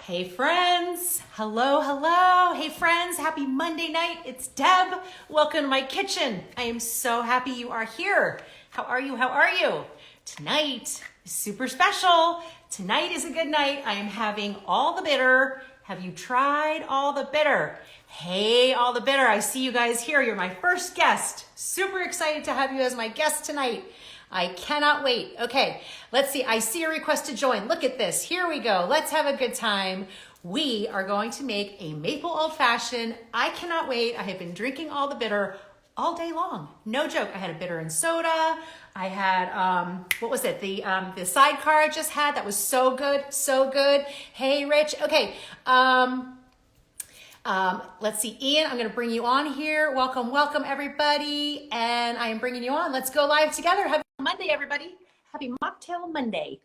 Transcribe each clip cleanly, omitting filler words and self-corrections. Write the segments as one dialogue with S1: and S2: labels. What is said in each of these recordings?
S1: Hey friends, hello, hello. Hey friends, happy Monday night. It's Deb. Welcome to my kitchen. I am so happy you are here. How are you? How are you? Tonight is super special. Tonight is a good night. I am having all the bitter. Have you tried all the bitter? Hey, all the bitter. I see you guys here. You're my first guest. Super excited to have you as my guest tonight. I cannot wait. Okay, let's see. I see a request to join. Look at this. Here we go. Let's have a good time. We are going to make a maple old fashioned. I cannot wait. I have been drinking all the bitter all day long. No joke. I had a bitter and soda. I had, what was it? The sidecar I just had. That was so good. So good. Hey, Rich. Okay. Let's see, Ian, I'm going to bring you on here. Welcome, welcome everybody. And I am bringing you on. Let's go live together. Happy Monday, everybody. Happy Mocktail Monday.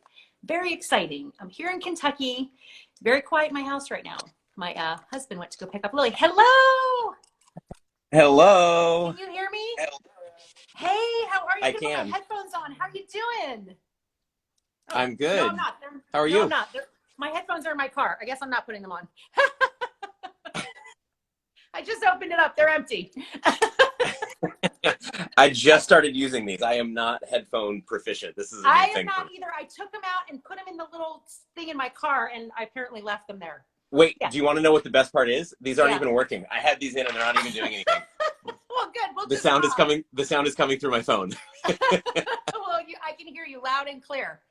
S1: Very exciting. I'm here in Kentucky. It's very quiet in my house right now. My husband went to go pick up Lily. Hello.
S2: Hello.
S1: Can you hear me?
S2: Hello.
S1: Hey, how are you?
S2: I
S1: Put
S2: can.
S1: my headphones on. How are you doing? Oh,
S2: I'm good.
S1: No, I'm not.
S2: How are
S1: no,
S2: you?
S1: I'm not. My headphones are in my car. I guess I'm not putting them on. I just opened it up. They're empty.
S2: I just started using these. I am not headphone proficient. This is a new
S1: I
S2: thing
S1: am not
S2: for me.
S1: either. I took them out and put them in the little thing in my car, and I apparently left them there.
S2: Wait,
S1: Yeah.
S2: do you want to know what the best part is? These aren't
S1: Yeah.
S2: even working. I had these in and they're not even doing anything.
S1: Well, good. We'll
S2: The
S1: just
S2: sound is
S1: talk.
S2: coming. The sound is coming through my phone.
S1: Well, I can hear you loud and clear.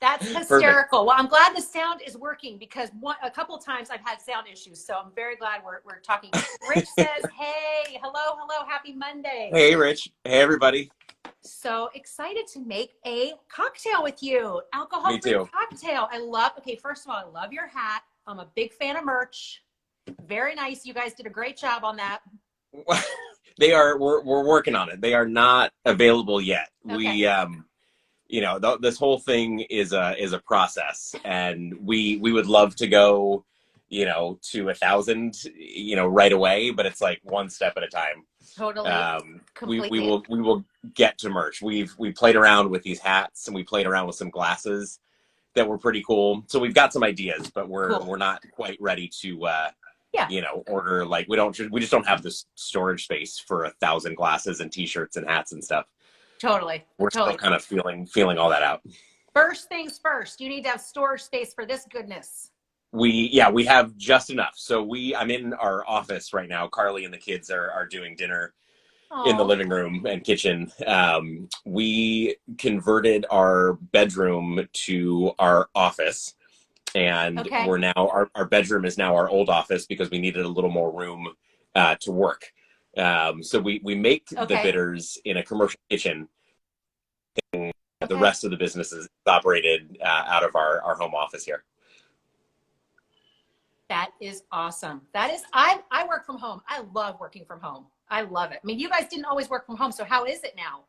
S1: That's hysterical.
S2: Perfect.
S1: Well, I'm glad the sound is working because a couple of times I've had sound issues. So I'm very glad we're talking. Rich says, hey, hello, happy Monday.
S2: Hey, Rich. Hey, everybody.
S1: So excited to make a cocktail with you. Alcohol-free
S2: Me too.
S1: cocktail. Okay, first of all, I love your hat. I'm a big fan of merch. Very nice. You guys did a great job on that.
S2: They are. We're working on it. They are not available yet.
S1: Okay.
S2: This whole thing is a process, and we would love to go, to 1,000, right away, but it's like one step at a time.
S1: Totally.
S2: We
S1: Completely.
S2: will get to merch. We played around with these hats, and we played around with some glasses that were pretty cool. So we've got some ideas, but we're not quite ready to order. Like we just don't have this storage space for 1,000 glasses and t-shirts and hats and stuff.
S1: Totally.
S2: We're still kind of feeling all that out.
S1: First things first, you need to have storage space for this goodness.
S2: We have just enough. So I'm in our office right now. Carly and the kids are doing dinner in the living room and kitchen. We converted our bedroom to our office, and we're now our bedroom is now our old office because we needed a little more room to work. So we make the bitters in a commercial kitchen. The rest of the business is operated out of our home office here.
S1: That is awesome. I work from home. I love working from home. I love it. I mean, you guys didn't always work from home, so how is it now?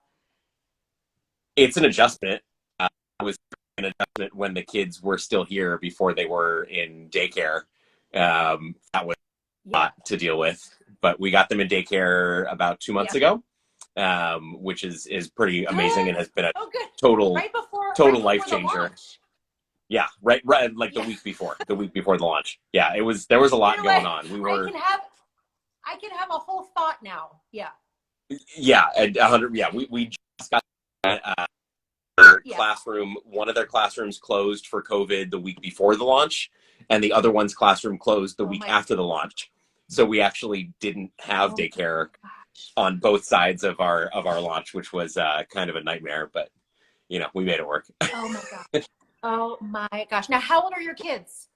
S2: It's an adjustment. It was an adjustment when the kids were still here before they were in daycare. That was a lot to deal with, but we got them in daycare about 2 months ago, which is pretty amazing and has been a total life changer. Yeah, right. Like the week before the launch. Yeah, there was a lot going on.
S1: I can have a whole thought now. Yeah.
S2: Yeah, 100. Yeah, we just got classroom. One of their classrooms closed for COVID the week before the launch, and the other one's classroom closed the week after the launch. So we actually didn't have daycare on both sides of our launch, which was kind of a nightmare, but we made it work.
S1: Oh my gosh. Oh my gosh. Now, how old are your kids?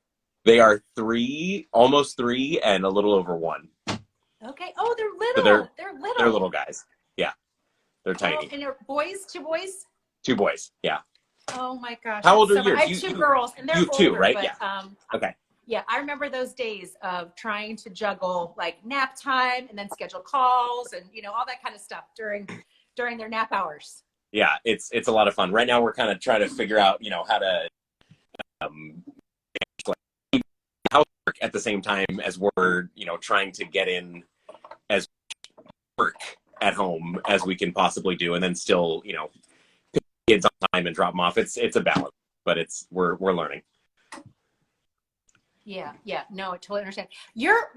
S2: They are 3, almost 3, and a little over 1.
S1: Okay. Oh, they're little.
S2: So
S1: they're little.
S2: They're little guys. Yeah. They're tiny.
S1: And they're boys? 2 boys?
S2: 2 boys. Yeah.
S1: Oh my gosh.
S2: How old are yours?
S1: I have 2 girls, and they're
S2: you have
S1: older,
S2: 2, right?
S1: But,
S2: yeah. Okay.
S1: Yeah, I remember those days of trying to juggle like nap time and then schedule calls and all that kind of stuff during their nap hours.
S2: Yeah, it's a lot of fun. Right now we're kind of trying to figure out, how to keep housework at the same time as we're, trying to get in as much work at home as we can possibly do, and then still, pick kids on time and drop them off. It's a balance, but we're learning.
S1: Yeah. No, I totally understand. You're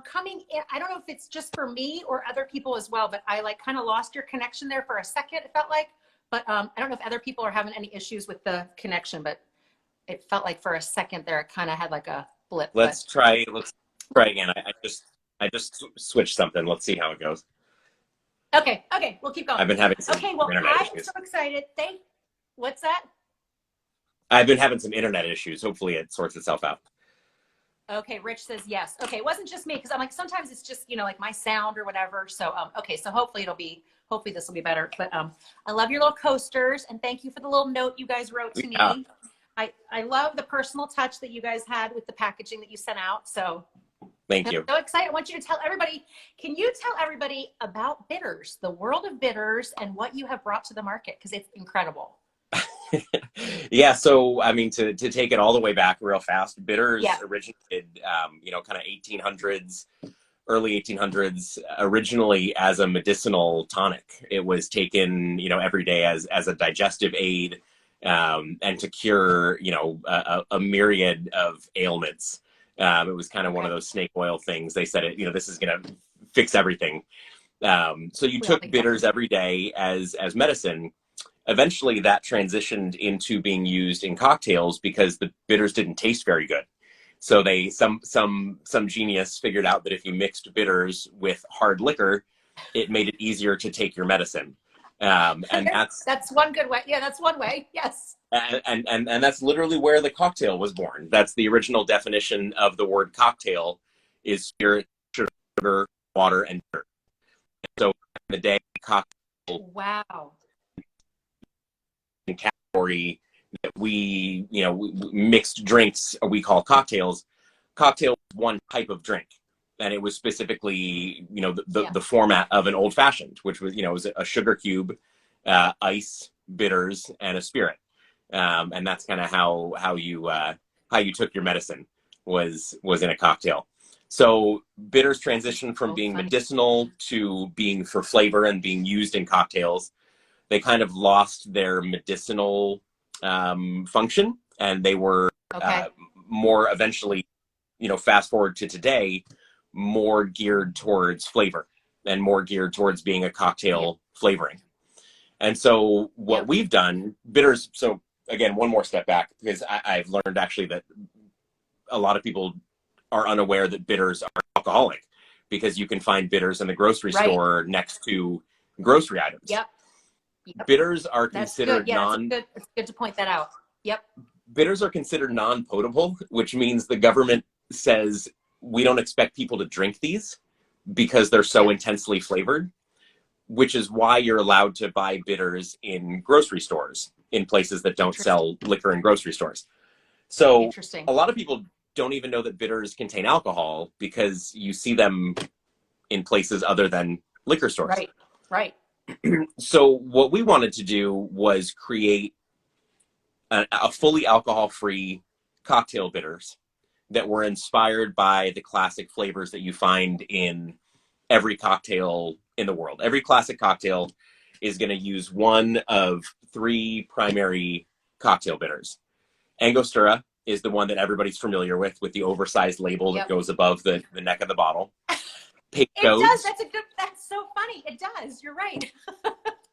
S1: coming in. I don't know if it's just for me or other people as well, but I like kind of lost your connection there for a second, it felt like. But I don't know if other people are having any issues with the connection, but it felt like for a second there, it kind of had like a blip.
S2: Let's try again. I just switched something. Let's see how it goes.
S1: Okay, we'll keep going.
S2: I've been having some internet
S1: I'm
S2: issues.
S1: so excited. What's that?
S2: I've been having some internet issues. Hopefully it sorts itself out.
S1: Okay, Rich says yes. Okay, it wasn't just me because I'm like sometimes it's just like my sound or whatever. So okay, so hopefully this will be better. But I love your little coasters and thank you for the little note you guys wrote to me. I love the personal touch that you guys had with the packaging that you sent out. So
S2: thank you.
S1: I'm so excited. I want you to tell everybody. Can you tell everybody about bitters, the world of bitters, and what you have brought to the market? Because it's incredible.
S2: Yeah, so I mean, to take it all the way back real fast, bitters originated, kind of 1800s, early 1800s, originally as a medicinal tonic. It was taken, every day as a digestive aid, and to cure, a myriad of ailments. It was kind of one of those snake oil things. They said this is going to fix everything. So you took bitters every day as medicine. Eventually that transitioned into being used in cocktails because the bitters didn't taste very good. So some genius figured out that if you mixed bitters with hard liquor, it made it easier to take your medicine. And
S1: that's one good way. Yeah, that's one way. Yes.
S2: And that's literally where the cocktail was born. That's the original definition of the word cocktail is spirit, sugar, water, and bitter. So in the day, cocktail.
S1: Wow.
S2: Category that we mixed drinks we call cocktails. Cocktail is one type of drink, and it was specifically the format of an old fashioned, which was was a sugar cube, ice, bitters, and a spirit, and that's kind of how you took your medicine was in a cocktail. So bitters transitioned from being medicinal to being for flavor and being used in cocktails. They kind of lost their medicinal function, and they were more eventually, fast forward to today, more geared towards flavor and more geared towards being a cocktail flavoring. And so what we've done, bitters, so again, one more step back, because I've learned actually that a lot of people are unaware that bitters are alcoholic, because you can find bitters in the grocery store next to grocery items.
S1: Yep.
S2: Bitters are considered
S1: it's good to point that out. Yep.
S2: Bitters are considered non-potable, which means the government says we don't expect people to drink these because they're so intensely flavored, which is why you're allowed to buy bitters in grocery stores in places that don't sell liquor in grocery stores. So a lot of people don't even know that bitters contain alcohol because you see them in places other than liquor stores.
S1: Right.
S2: So what we wanted to do was create a fully alcohol-free cocktail bitters that were inspired by the classic flavors that you find in every cocktail in the world. Every classic cocktail is going to use one of three primary cocktail bitters. Angostura is the one that everybody's familiar with the oversized label that goes above the neck of the bottle.
S1: It does. That's so funny. It does. You're right.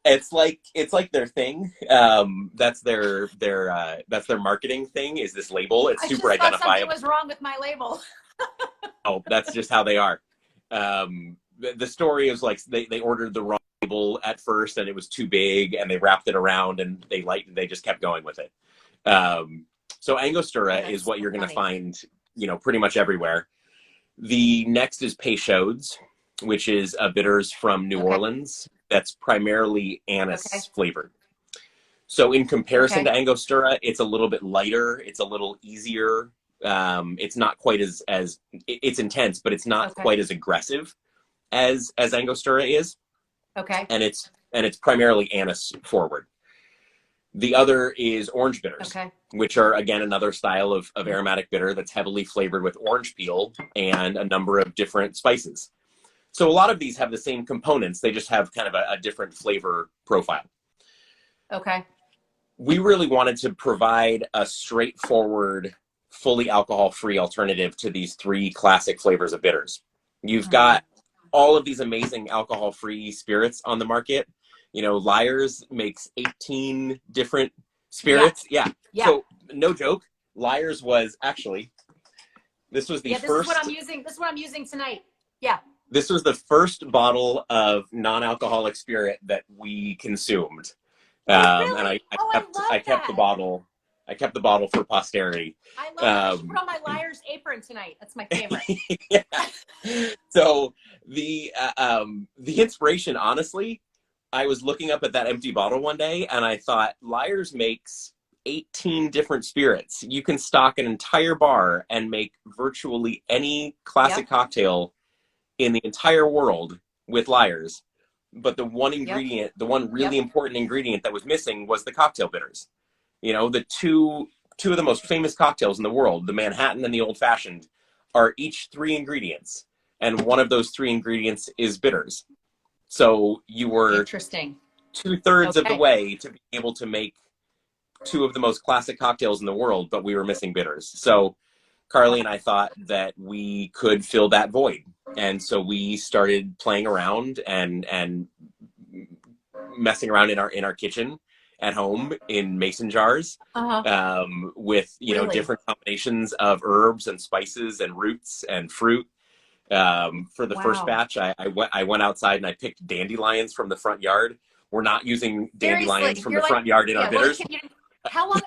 S2: It's like their thing. That's their marketing thing, is this label. It's super identifiable.
S1: Something was wrong with my label.
S2: Oh, that's just how they are. The story is like they ordered the wrong label at first, and it was too big, and they wrapped it around, and they just kept going with it. So Angostura is what you're going to find, pretty much everywhere. The next is Peychaud's, which is a bitters from New Orleans that's primarily anise flavored. So in comparison to Angostura, it's a little bit lighter. It's a little easier. It's not quite as it's intense, but it's not quite as aggressive as Angostura is.
S1: Okay.
S2: And it's primarily anise forward. The other is orange bitters, which are, again, another style of aromatic bitter that's heavily flavored with orange peel and a number of different spices. So a lot of these have the same components. They just have kind of a different flavor profile.
S1: Okay.
S2: We really wanted to provide a straightforward fully alcohol-free alternative to these three classic flavors of bitters. You've got all of these amazing alcohol-free spirits on the market. You know, Lyre's makes 18 different spirits. Yeah. So no joke, Lyre's was actually, this was the
S1: this
S2: first.
S1: Is what I'm using. This is what I'm using tonight. Yeah.
S2: This was the first bottle of non-alcoholic spirit that we consumed.
S1: Really?
S2: And
S1: I
S2: kept the bottle. I kept the bottle for posterity.
S1: I love it. I should put on my Lyre's apron tonight. That's my favorite.
S2: Yeah. So the inspiration, honestly, I was looking up at that empty bottle one day and I thought, Lyre's makes 18 different spirits. You can stock an entire bar and make virtually any classic cocktail in the entire world with Lyre's. But the one ingredient, the one really important ingredient that was missing was the cocktail bitters. You know, the two of the most famous cocktails in the world, the Manhattan and the Old Fashioned, are each 3 ingredients. And one of those 3 ingredients is bitters. So you were
S1: interesting
S2: 2/3 of the way to be able to make 2 of the most classic cocktails in the world, but we were missing bitters. So Carly and I thought that we could fill that void. And so we started playing around and messing around in our kitchen at home in mason jars with, you know, different combinations of herbs and spices and roots and fruit. For the first batch, I went outside and I picked dandelions from the front yard. We're not using dandelions from the front yard in our bitters.
S1: How long?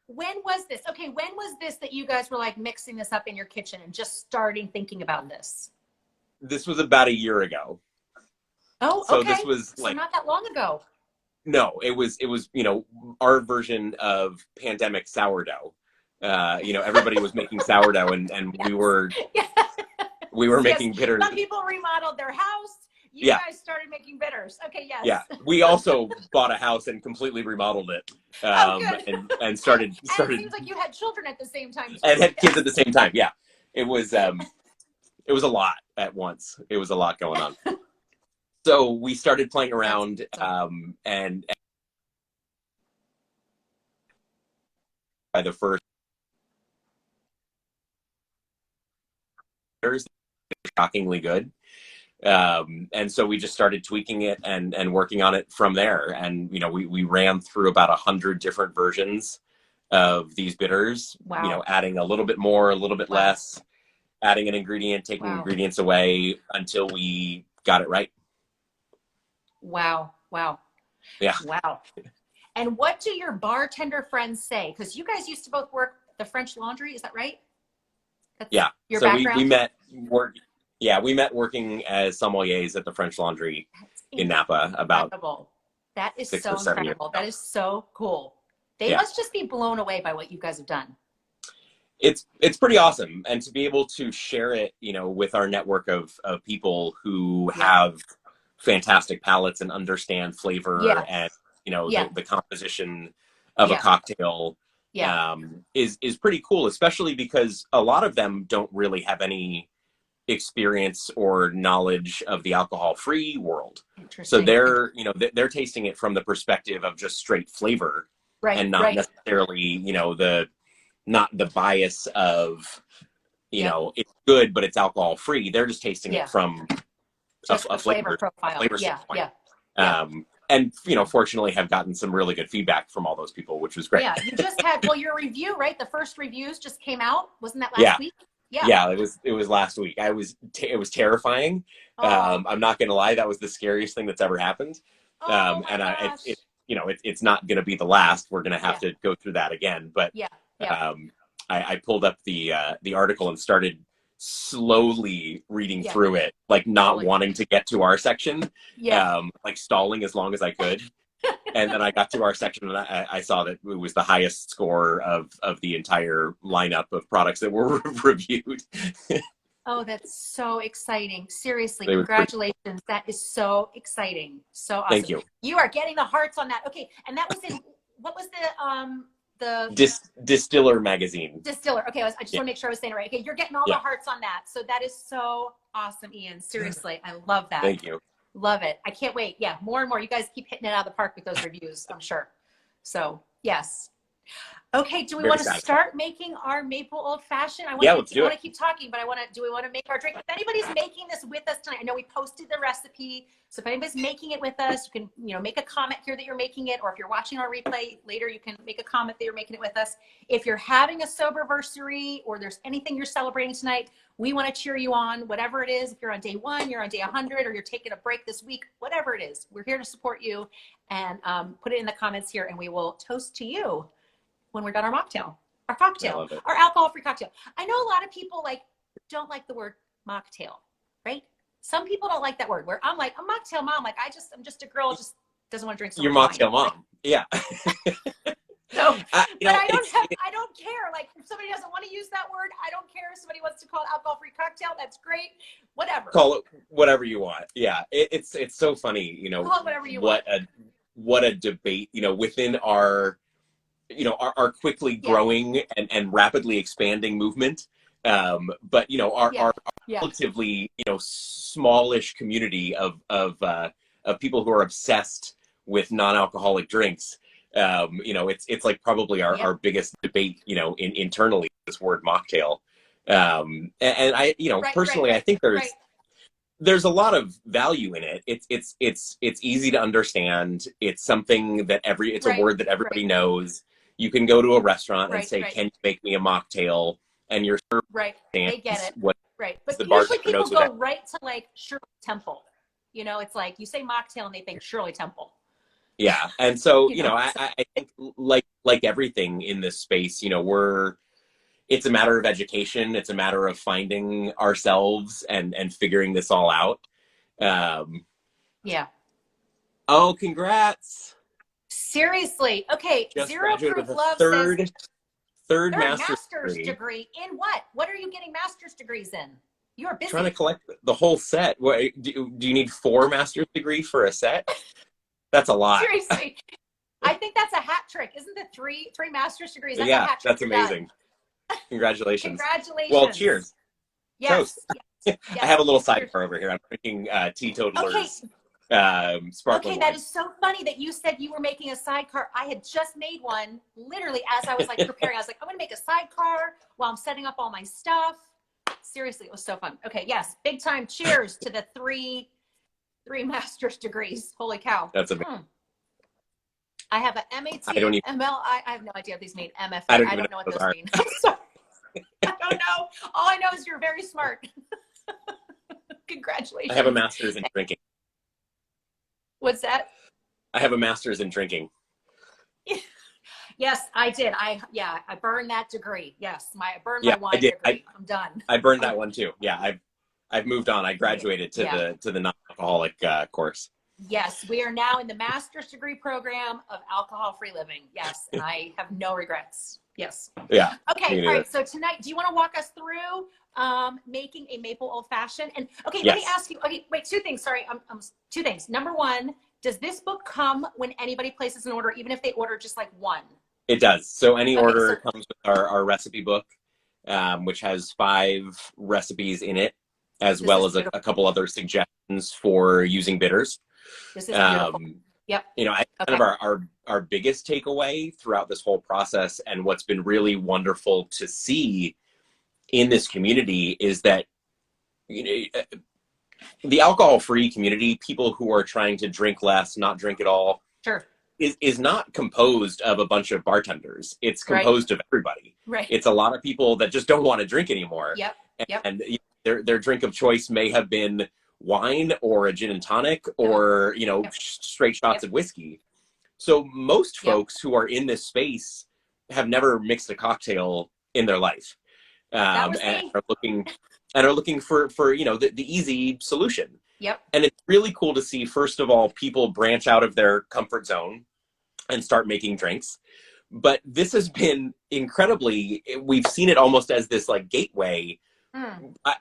S1: When was this? Okay, when was this that you guys were like mixing this up in your kitchen and just starting thinking about this?
S2: This was about a year ago.
S1: Oh,
S2: so
S1: okay.
S2: This was
S1: so not that long ago.
S2: No, it was, you know, our version of pandemic sourdough. You know, everybody was making sourdough and we were making bitters.
S1: Some people remodeled their house. You guys started making bitters. Okay, yes.
S2: Yeah, we also bought a house and completely remodeled it, and started.
S1: And it seems like you had children at the same time too.
S2: And had kids at the same time. Yeah, it was a lot at once. It was a lot going on. So we started playing around, and by the first years, shockingly good. And so we just started tweaking it and working on it from there. And, you know, we ran through about 100 different versions of these bitters, you know, adding a little bit more, a little bit less, adding an ingredient, taking ingredients away until we got it right.
S1: Wow.
S2: Yeah.
S1: Wow. And what do your bartender friends say? Because you guys used to both work the French Laundry. Is that right? That's your background?
S2: we met working as sommeliers at the French Laundry in Napa about
S1: that is
S2: 6
S1: so
S2: or 7
S1: incredible.
S2: years ago.
S1: That is so cool. They must just be blown away by what you guys have done.
S2: It's pretty awesome. And to be able to share it, you know, with our network of people who have fantastic palates and understand flavor and, you know, the composition of a cocktail is pretty cool, especially because a lot of them don't really have any experience or knowledge of the alcohol-free world. So they're, you know, they're tasting it from the perspective of just straight flavor and not necessarily, you know, not the bias of, you know, it's good, but it's alcohol-free. They're just tasting it from a flavor profile. Standpoint. And, you know, fortunately have gotten some really good feedback from all those people, which was great.
S1: Yeah, you just had, your review, right? The first reviews just came out. Wasn't that last week?
S2: Yeah, it was last week. It was terrifying. I'm not going to lie. That was the scariest thing that's ever happened. You know, it's not going to be the last. We're going to have to go through that again. But I pulled up the article and started slowly reading through it, like not wanting to get to our section, like stalling as long as I could. And then I got to our section and I saw that it was the highest score of the entire lineup of products that were reviewed.
S1: Oh, that's so exciting. Seriously, congratulations. That is so exciting. So awesome.
S2: Thank you.
S1: You are getting the hearts on that. Okay. And that was in, what was the
S2: Distiller magazine.
S1: Distiller. Okay. I just want to make sure I was saying it right. Okay. You're getting all the hearts on that. So that is so awesome, Ian. Seriously. I love that.
S2: Thank you.
S1: Love it. I can't wait. Yeah. More and more. You guys keep hitting it out of the park with those reviews, I'm sure. So yes. Okay, do we
S2: Very
S1: want to
S2: satisfying.
S1: start making our maple old fashioned?
S2: Yeah, let's do
S1: I
S2: it.
S1: want to keep talking, but do we want to make our drink? If anybody's making this with us tonight, I know we posted the recipe. So if anybody's making it with us, you can, make a comment here that you're making it, or if you're watching our replay later, you can make a comment that you're making it with us. If you're having a soberversary or there's anything you're celebrating tonight, we want to cheer you on, whatever it is. If you're on day 1, you're on day 100, or you're taking a break this week, whatever it is, we're here to support you. And put it in the comments here, and we will toast to you when we're done our mocktail, our cocktail, our alcohol-free cocktail. I know a lot of people don't like the word mocktail, right? Some people don't like that word. Where I'm like, a mocktail mom, like I'm just a girl, just doesn't want to drink so
S2: Your
S1: much
S2: mocktail
S1: wine.
S2: mom, yeah.
S1: So, but
S2: I
S1: don't care. Like, if somebody doesn't want to use that word, I don't care. If somebody wants to call it alcohol-free cocktail, that's great. Whatever.
S2: Call it whatever you want. Yeah, it's so funny,
S1: call it whatever you
S2: what
S1: want.
S2: what a debate, within our our quickly growing and rapidly expanding movement. But our relatively smallish community of people who are obsessed with non-alcoholic drinks. It's like probably our biggest debate, internally, this word mocktail. And I, personally, I think there's a lot of value in it. It's easy to understand. It's something that it's a word that everybody knows. You can go to a restaurant and say, "Can you make me a mocktail?" And you're
S1: they get it. But
S2: the
S1: usually people
S2: knows
S1: go right to like Shirley Temple. It's like you say mocktail and they think Shirley Temple.
S2: Yeah, and so I think like everything in this space, it's a matter of education. It's a matter of finding ourselves and figuring this all out.
S1: Yeah.
S2: Oh, congrats!
S1: Seriously. Okay.
S2: Just
S1: Zero
S2: graduated
S1: Proof
S2: with
S1: Love
S2: third
S1: says
S2: master's
S1: degree in what? What are you getting master's degrees in? You're busy.
S2: Trying to collect the whole set. What, do you need 4 master's degrees for a set? That's a lot.
S1: Seriously. I think that's a hat trick. Isn't it three master's degrees? That's
S2: yeah,
S1: a hat trick.
S2: That's amazing. Congratulations.
S1: Congratulations.
S2: Well, cheers.
S1: Yes.
S2: Yes. I have a little sidecar over here. I'm drinking Teetotalers sparkling wine.
S1: That is so funny that you said you were making a sidecar. I had just made one literally as I was like preparing. I was like, I'm going to make a sidecar while I'm setting up all my stuff. Seriously, it was so fun. Okay, yes, big time. Cheers to the three master's degrees. Holy cow.
S2: That's amazing.
S1: I have a MAT, ML. I have no idea what these mean. MFA. I don't know what those mean. I'm sorry. I don't know. All I know is you're very smart. Congratulations.
S2: I have a master's in drinking.
S1: What's that?
S2: I have a master's in drinking.
S1: Yes, I did. I burned that degree. Yes, I burned my wine degree. I'm done.
S2: I burned that one too. Yeah, I've moved on. I graduated to the non-alcoholic course.
S1: Yes, we are now in the master's degree program of alcohol-free living. Yes, and I have no regrets. Yes.
S2: Yeah.
S1: Okay. All right. So tonight, do you want to walk us through making a maple old fashioned? And okay, let me ask you. Okay, wait. 2 things. Sorry, 2 things. Number 1, does this book come when anybody places an order, even if they order just like 1?
S2: It does. So any order comes with our recipe book, which has 5 recipes in it, as well as a couple other suggestions for using bitters.
S1: This is beautiful. Yep.
S2: Kind of our biggest takeaway throughout this whole process, and what's been really wonderful to see in this community, is that the alcohol-free community, people who are trying to drink less, not drink at all, is not composed of a bunch of bartenders. It's composed of everybody.
S1: Right.
S2: It's a lot of people that just don't want to drink anymore.
S1: Yep.
S2: And their drink of choice may have been wine or a gin and tonic or straight shots of whiskey. So most folks who are in this space have never mixed a cocktail in their life, and are looking for the easy solution.
S1: Yep.
S2: And it's really cool to see, first of all, people branch out of their comfort zone and start making drinks. But this has been we've seen it almost as this like gateway.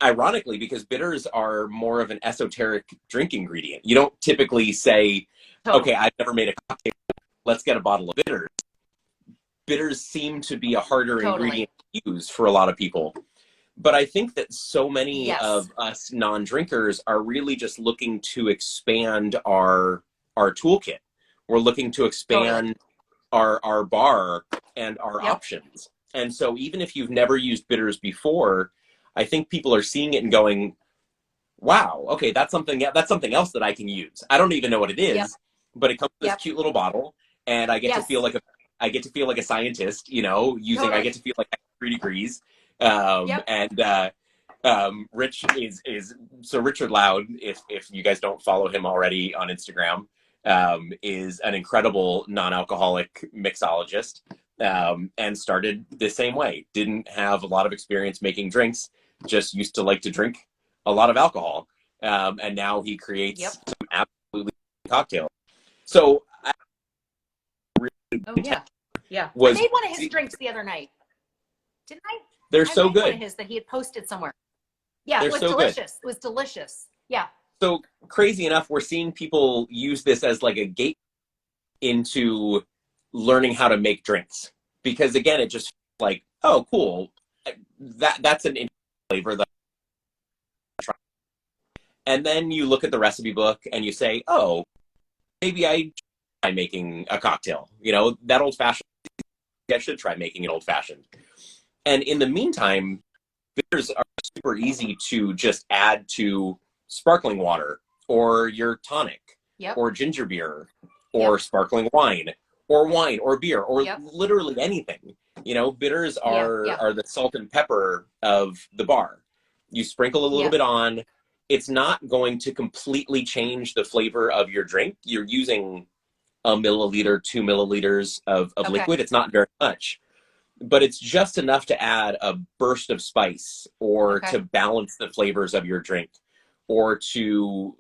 S2: Ironically, because bitters are more of an esoteric drink ingredient. You don't typically say, okay, I've never made a cocktail, let's get a bottle of bitters. Bitters seem to be a harder ingredient to use for a lot of people. But I think that so many of us non-drinkers are really just looking to expand our toolkit. We're looking to expand our bar and our
S1: Yep.
S2: options. And so even if you've never used bitters before, I think people are seeing it and going, wow, okay, that's something else that I can use. I don't even know what it
S1: Yep.
S2: is, but it comes in this
S1: Yep.
S2: cute little bottle, and I get to feel
S1: Yes.
S2: like a scientist, you know, I
S1: Totally.
S2: get to feel like 3 degrees.
S1: Yep.
S2: And Rich is so Richard Loud, if you guys don't follow him already on Instagram, is an incredible non-alcoholic mixologist, and started the same way. Didn't have a lot of experience making drinks, just used to like to drink a lot of alcohol, and now he
S1: Yep.
S2: creates some absolutely cocktails. So I
S1: Oh yeah. Yeah. I
S2: was
S1: made one of his drinks the other night. Didn't I?
S2: they're
S1: I
S2: so
S1: made one of
S2: good.
S1: his that he had posted somewhere. Yeah,
S2: They're
S1: it was
S2: so good.
S1: delicious. It was delicious. Yeah.
S2: So crazy enough, we're seeing people use this as like a gate into learning how to make drinks, because again, it just like, oh cool, that's an interesting flavor that I try. And then you look at the recipe book and you say, oh, maybe I try making a cocktail, you know, that old fashioned, I should try making an old fashioned. And in the meantime, bitters are super easy to just add to sparkling water or your tonic,
S1: Yep.
S2: or ginger beer or sparkling wine or beer or
S1: Yep.
S2: literally anything. You know, bitters are
S1: Yeah.
S2: are the salt and pepper of the bar. You sprinkle a little
S1: Yeah.
S2: bit on. It's not going to completely change the flavor of your drink. You're using a milliliter, 2 milliliters of
S1: Okay.
S2: liquid. It's not very much, but it's just enough to add a burst of spice or
S1: Okay.
S2: to balance the flavors of your drink, or to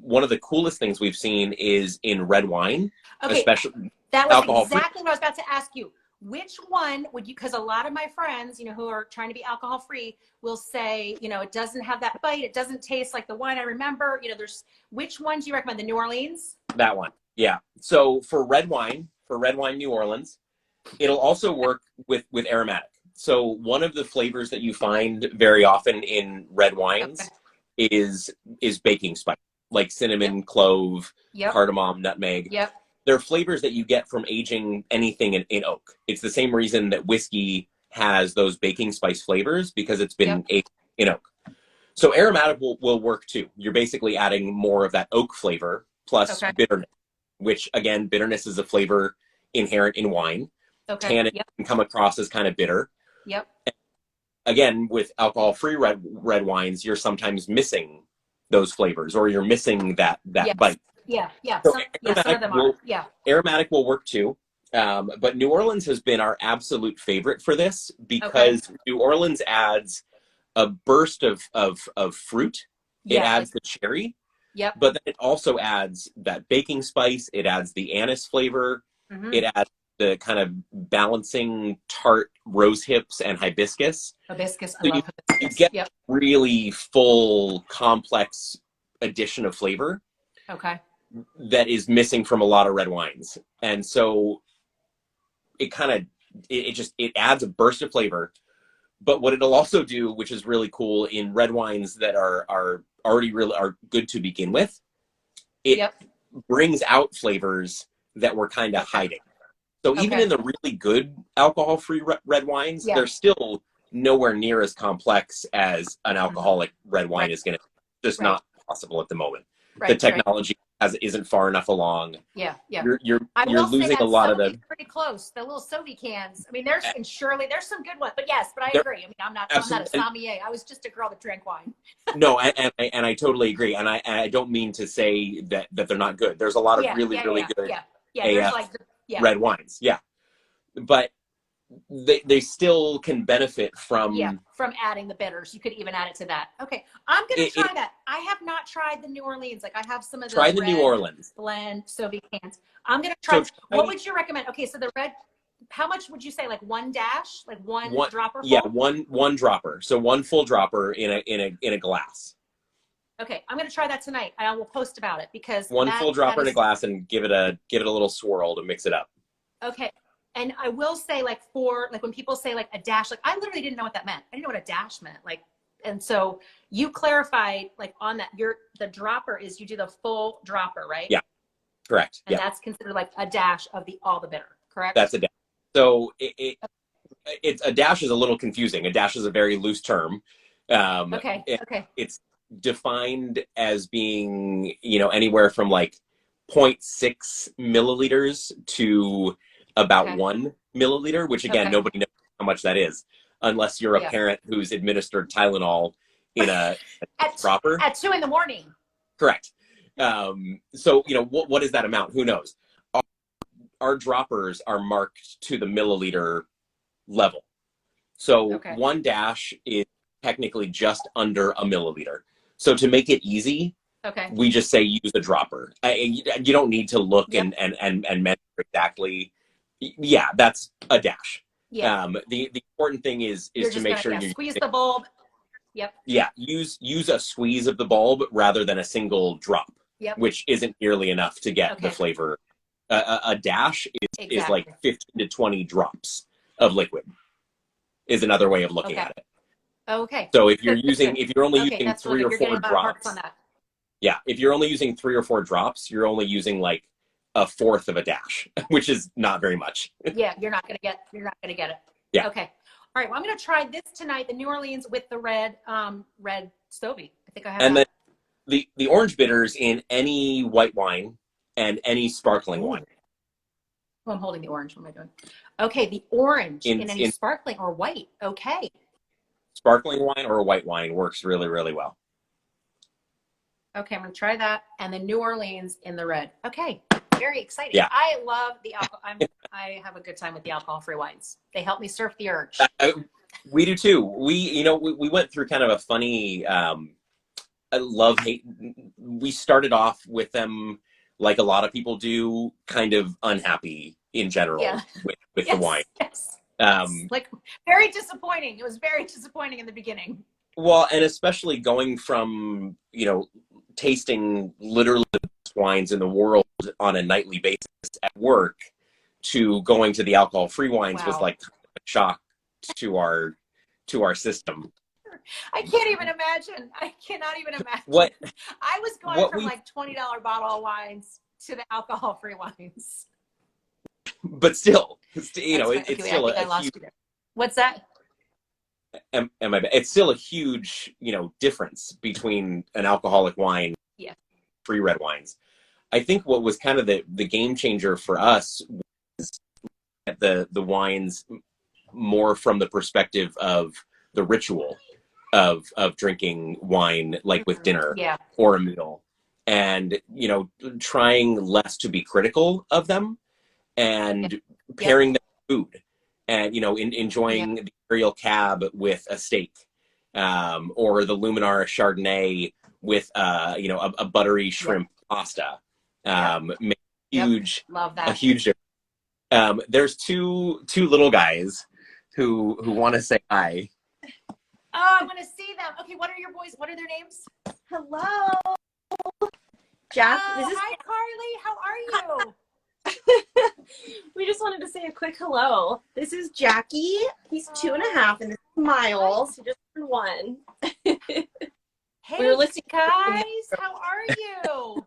S2: one of the coolest things we've seen is in red wine,
S1: Okay.
S2: especially
S1: That was
S2: alcohol free.
S1: exactly what I was about to ask you. Which one would you, because a lot of my friends, who are trying to be alcohol free will say, it doesn't have that bite. It doesn't taste like the wine I remember. Which one do you recommend? The New Orleans?
S2: That one. Yeah. So for red wine New Orleans, it'll also work with aromatic. So one of the flavors that you find very often in red
S1: Okay.
S2: wines is baking spice, like cinnamon,
S1: Yep.
S2: clove,
S1: Yep.
S2: cardamom, nutmeg.
S1: Yep.
S2: They're flavors that you get from aging anything in oak. It's the same reason that whiskey has those baking spice flavors, because it's been
S1: Yep.
S2: aged in oak. So aromatic will work too. You're basically adding more of that oak flavor plus
S1: Okay.
S2: bitterness, which again, bitterness is a flavor inherent in wine.
S1: Okay.
S2: Tannin
S1: Yep.
S2: can come across as kind of bitter.
S1: Yep.
S2: Again, with alcohol-free red wines, you're sometimes missing those flavors, or you're missing that
S1: Yes.
S2: bite.
S1: Yeah. Yeah.
S2: So
S1: Some of them are. Yeah.
S2: aromatic will work too. But New Orleans has been our absolute favorite for this,
S1: Okay.
S2: because New Orleans adds a burst of fruit. It
S1: Yeah.
S2: adds the cherry,
S1: Yep.
S2: but then it also adds that baking spice. It adds the anise flavor.
S1: Mm-hmm.
S2: It adds the kind of balancing tart rose hips and hibiscus.
S1: Hibiscus. I
S2: So
S1: love
S2: you
S1: hibiscus.
S2: get
S1: Yep.
S2: really full, complex addition of flavor
S1: Okay.
S2: that is missing from a lot of red wines. And so it kind of, it adds a burst of flavor. But what it'll also do, which is really cool in red wines that are already really are good to begin with, it
S1: Yep.
S2: brings out flavors that we're kind of hiding. So even
S1: Okay.
S2: in the really good alcohol-free red wines,
S1: Yeah.
S2: they're still nowhere near as complex as an alcoholic red wine
S1: Right.
S2: is going to. Just
S1: Right.
S2: not possible at the moment.
S1: Right.
S2: The technology isn't far enough along.
S1: Yeah. Yeah.
S2: You're
S1: I will say
S2: losing
S1: that
S2: a lot of
S1: Sovi's
S2: the.
S1: pretty close. The little Sovi cans. I mean, there's some good ones, but yes, but I
S2: They're-
S1: agree. I mean, I'm not
S2: Absolutely.
S1: a sommelier. I was just a girl that drank wine.
S2: No, and I totally agree, and I don't mean to say that they're not good. There's a lot of really good
S1: There's
S2: red wines, yeah, but they still can benefit from
S1: from adding the bitters. You could even add it to that. Okay, I'm gonna try that. I have not tried the New Orleans. Like I have some of
S2: try
S1: the
S2: the New Orleans
S1: blend Soviet cans. I'm gonna try.
S2: So
S1: What would you recommend? Okay, so the red. How much would you say? Like one dash, like one dropper? Full?
S2: Yeah, one dropper. So one full dropper in a glass.
S1: Okay, I'm gonna try that tonight. I will post about it because
S2: one full dropper in a glass, and give it a little swirl to mix it up.
S1: Okay. And I will say, like when people say like a dash, like I literally didn't know what that meant. I didn't know what a dash meant. Like, and so you clarified like on that, the dropper is you do the full dropper, right?
S2: Yeah, correct.
S1: And that's considered like a dash of all the bitter, correct?
S2: That's a dash. So it's a dash is a little confusing. A dash is a very loose term.
S1: Okay. Okay.
S2: It's defined as being, anywhere from like 0.6 milliliters to about 1 milliliter, which again, nobody knows how much that is unless you're a parent who's administered Tylenol in a dropper.
S1: At 2 a.m.
S2: Correct. So, what is that amount? Who knows? Our droppers are marked to the milliliter level. So 1 dash is technically just under a milliliter. So to make it easy, we just say use a dropper. You don't need to look and measure exactly. Yeah, that's a dash. Yeah. The important thing is to make sure you
S1: squeeze the bulb. Yep.
S2: Yeah, use a squeeze of the bulb rather than a single drop, which isn't nearly enough to get the flavor. A dash is like 15 to 20 drops of liquid. Is another way of looking at it.
S1: Okay.
S2: So if you're only using 3 or 4 drops,
S1: on that.
S2: Yeah, if you're only using 3 or 4 drops, you're only using like a fourth of a dash, which is not very much.
S1: Yeah, you're not gonna get it.
S2: Yeah.
S1: Okay. All right. Well, I'm gonna try this tonight, the New Orleans with the red Stovey. I think I have.
S2: And then the orange bitters in any white wine and any sparkling wine.
S1: Oh, I'm holding the orange. What am I doing? Okay, the orange in any sparkling or white. Okay.
S2: Sparkling wine or white wine works really, really well.
S1: Okay, I'm going to try that. And then New Orleans in the red. Okay, very exciting.
S2: Yeah.
S1: I love the alcohol. I have a good time with the alcohol-free wines. They help me surf the urge.
S2: We do too. We went through kind of a funny love-hate. We started off with them like a lot of people do, kind of unhappy in general with the wine.
S1: Yes. Like very disappointing. It was very disappointing in the beginning.
S2: Well, and especially going from, tasting literally the best wines in the world on a nightly basis at work to going to the alcohol-free wines was like a shock to our system.
S1: I can't even imagine. I cannot even imagine. I was going from like $20 bottle of wines to the alcohol-free wines.
S2: But still, it's still a huge.
S1: What's that?
S2: It's still a huge, difference between an alcoholic wine, free red wines. I think what was kind of the game changer for us was the wines more from the perspective of the ritual of drinking wine, like with dinner or a meal, and trying less to be critical of them and pairing them with food. And enjoying the Imperial Cab with a steak, or the Luminar Chardonnay with a buttery shrimp pasta.
S1: Love that.
S2: A huge difference. There's two little guys who want to say hi.
S1: Oh, I want to see them. Okay, what are your boys? What are their names?
S3: Hello, Jack.
S1: Hi, Carly. How are you?
S3: We just wanted to say a quick hello. This is Jackie. He's 2.5, and this is Miles. He just turned 1.
S1: Hey, we were listening, guys. How are you?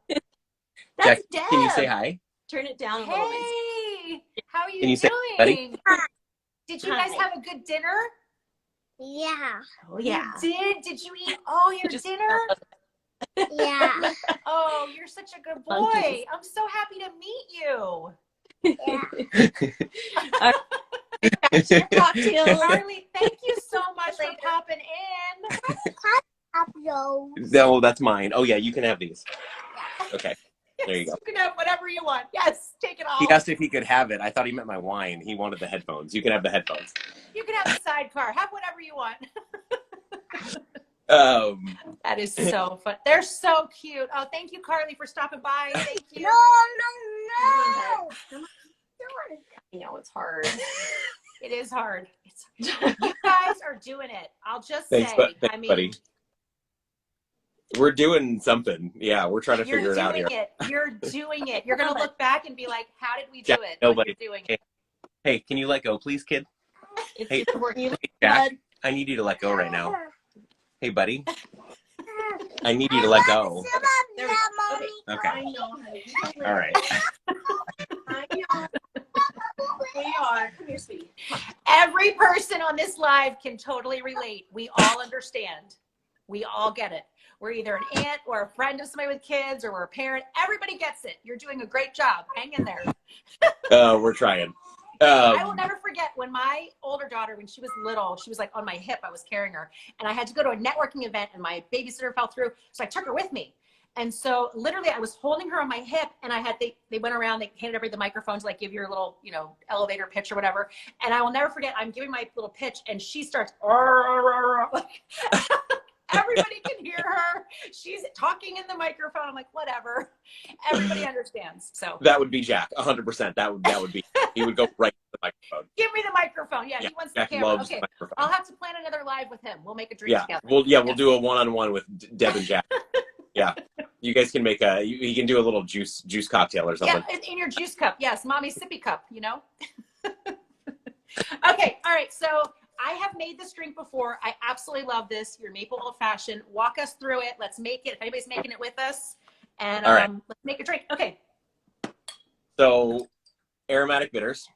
S3: That's
S2: Jack,
S3: Deb.
S2: Can you say hi?
S3: Turn it down a little bit.
S1: Hey, how are you
S2: Can you
S1: doing?
S2: say, buddy?
S1: Did you guys have a good dinner?
S3: Yeah. Oh,
S1: yeah. You did? Did you eat all your dinner?
S3: Yeah.
S1: Oh, you're such a good boy. I'm so happy to meet you.
S3: Yeah. Mocktail.
S1: Carly, thank you so much for popping in.
S2: No, that's mine. Oh yeah, you can have these. Okay.
S1: Yes,
S2: there you go.
S1: You can have whatever you want. Yes, take it all.
S2: He asked if he could have it. I thought he meant my wine. He wanted the headphones. You can have the headphones.
S1: You can have the sidecar. Have whatever you want. That is so fun. They're so cute. Oh, thank you, Carly, for stopping by. Thank you.
S3: No. I know it's hard.
S1: It is hard. You guys are doing it. I'll just
S2: Thanks,
S1: say.
S2: thanks, buddy. We're doing something. Yeah, we're trying to figure it out here.
S1: You're doing it. You're going to look back and be like, how did we do it?
S2: Nobody.
S1: You're doing
S2: it. Hey, can you let go, please, kid? Hey,
S3: hey,
S2: Jack, I need you to let go right now. Hey, buddy. I need you to let go. Okay. All right.
S3: on. Come here, sweetie.
S1: Every person on this live can totally relate. We all understand. We all get it. We're either an aunt or a friend of somebody with kids, or we're a parent. Everybody gets it. You're doing a great job. Hang in there.
S2: We're trying.
S1: I will never forget when my older daughter, when she was little, she was like on my hip. I was carrying her, and I had to go to a networking event, and my babysitter fell through, so I took her with me. And so literally I was holding her on my hip, and they went around, they handed everybody the microphone to like give your little, elevator pitch or whatever. And I will never forget, I'm giving my little pitch, and she starts, like, everybody can hear her. She's talking in the microphone. I'm like, whatever. Everybody understands. So
S2: that would be Jack, 100%. That would be. He would go right to the microphone.
S1: Give me the microphone. Yeah, he wants the
S2: Jack
S1: camera.
S2: loves
S1: Okay,
S2: the microphone.
S1: I'll have to plan another live with him. We'll make a drink together.
S2: We'll do a one-on-one with Deb and Jack. Yeah, you guys can make you can do a little juice cocktail or something.
S1: Yeah, in your juice cup. Yes, mommy sippy cup. Okay, all right. So I have made this drink before. I absolutely love this. Your maple old fashioned. Walk us through it. Let's make it. If anybody's making it with us, and
S2: all right.
S1: Let's make a drink. Okay.
S2: So, aromatic bitters.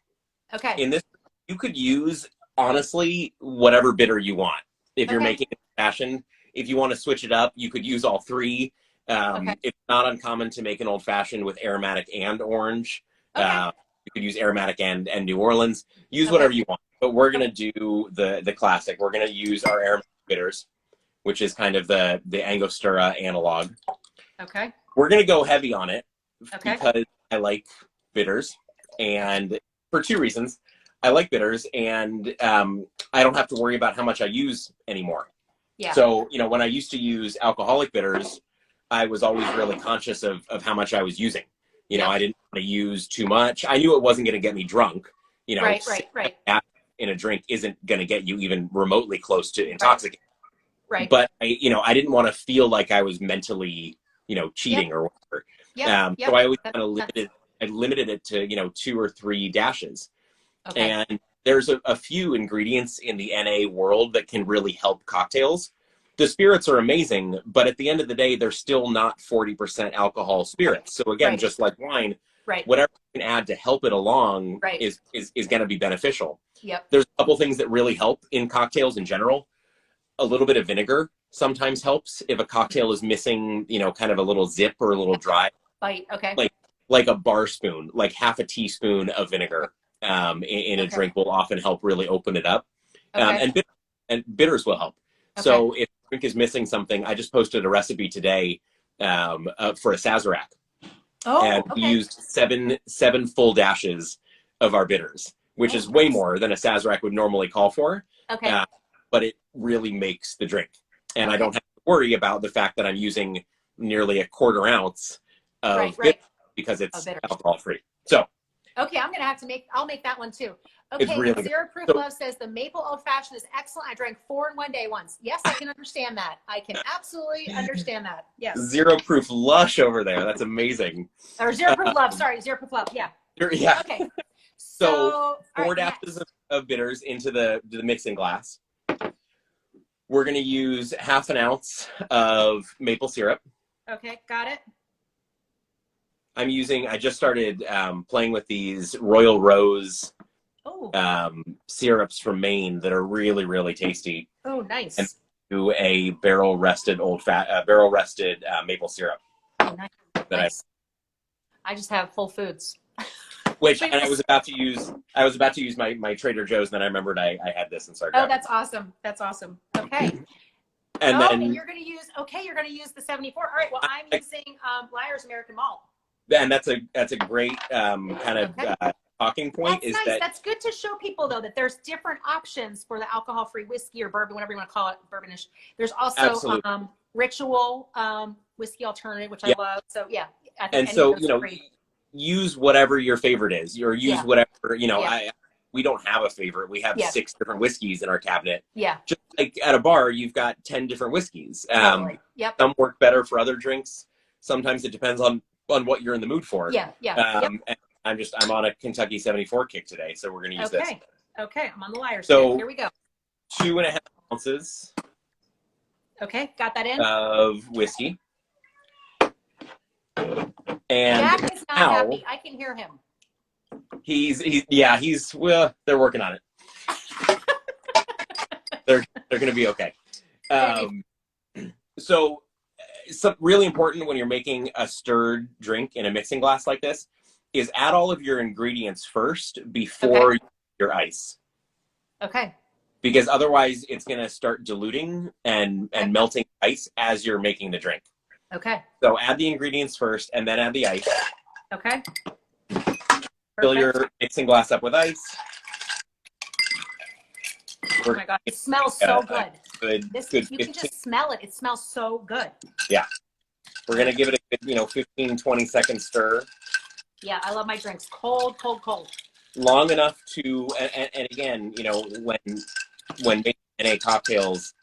S1: Okay.
S2: In this, you could use honestly whatever bitter you want. If you're making it fashion, if you want to switch it up, you could use all three. It's not uncommon to make an old fashioned with aromatic and orange.
S1: Okay.
S2: You could use aromatic and New Orleans. Use whatever you want. But we're going to do the classic. We're going to use our aromatic bitters, which is kind of the Angostura analog. Okay. We're going to go heavy on it because I like bitters, and for two reasons. I like bitters, and I don't have to worry about how much I use anymore. Yeah. So, when I used to use alcoholic bitters, I was always really conscious of how much I was using. I didn't want to use too much. I knew it wasn't going to get me drunk. Right. In a drink isn't going to get you even remotely close to intoxicating. Right. But I didn't want to feel like I was mentally, cheating or whatever. So I always kind of limited it to, 2 or 3 dashes. Okay. And there's a few ingredients in the NA world that can really help cocktails. The spirits are amazing, but at the end of the day, they're still not 40% alcohol spirits. So again, just like wine, whatever you can add to help it along is going to be beneficial. Yep. There's a couple things that really help in cocktails in general. A little bit of vinegar sometimes helps if a cocktail is missing, kind of a little zip or a little dry. Bite, okay. Like a bar spoon, like half a teaspoon of vinegar in a drink will often help really open it up. And bitters will help. Okay. So if a drink is missing something, I just posted a recipe today for a Sazerac. And we used seven full dashes of our bitters, which is way more than a Sazerac would normally call for. Okay. But it really makes the drink. And I don't have to worry about the fact that I'm using nearly a quarter ounce of bitter because it's alcohol free. So. Okay, I'll make that one too. Okay, really Zero Proof Love says the maple old fashioned is excellent. I drank 4 in one day once. Yes, I can understand that. I can absolutely understand that. Yes. Zero Proof Lush over there. That's amazing. Or Zero Proof Love. Sorry, Zero Proof Love. Yeah. Yeah. Okay. So 4 dashes of bitters into the mixing glass. We're going to use half an ounce of maple syrup. Okay, got it. I just started playing with these Royal Rose syrups from Maine that are really, really tasty. Oh, nice. And do a barrel rested maple syrup. Oh, nice. I just have Whole Foods. And I was about to use my Trader Joe's, and then I remembered I had this and started. Oh, that's awesome. That's awesome. Okay. And you're going to use the 74. All right. Well, I'm using Lyre's American Malt. And that's a great kind of talking point. That's nice. That's good to show people though that there's different options for the alcohol-free whiskey or bourbon, whatever you want to call it, bourbonish. There's also Ritual whiskey alternative, which I love. So yeah, I think so use whatever your favorite is, or use whatever we don't have a favorite. We have 6 different whiskeys in our cabinet. Yeah, just like at a bar, you've got 10 different whiskeys. Totally. Yep. Some work better for other drinks. Sometimes it depends on what you're in the mood for. Yeah, yeah. And I'm on a Kentucky 74 kick today, so we're going to use this. Okay, I'm on the Lyre. So here we go. 2.5 ounces. Okay, got that in. Of whiskey. And Jack is not happy. I can hear him. Well, they're working on it. They're going to be okay. So really important when you're making a stirred drink in a mixing glass like this is add all of your ingredients first before your ice.
S1: Okay.
S2: Because otherwise it's going to start diluting and melting ice as you're making the drink.
S1: Okay.
S2: So add the ingredients first and then add the ice.
S1: Okay.
S2: Fill your mixing glass up with ice.
S1: Oh my God, it smells so good. You can just smell it. It smells so good.
S2: Yeah. We're going to give it a good, 15, 20 second stir.
S1: Yeah, I love my drinks cold, cold, cold.
S2: Long enough to, and again, when making NA cocktails,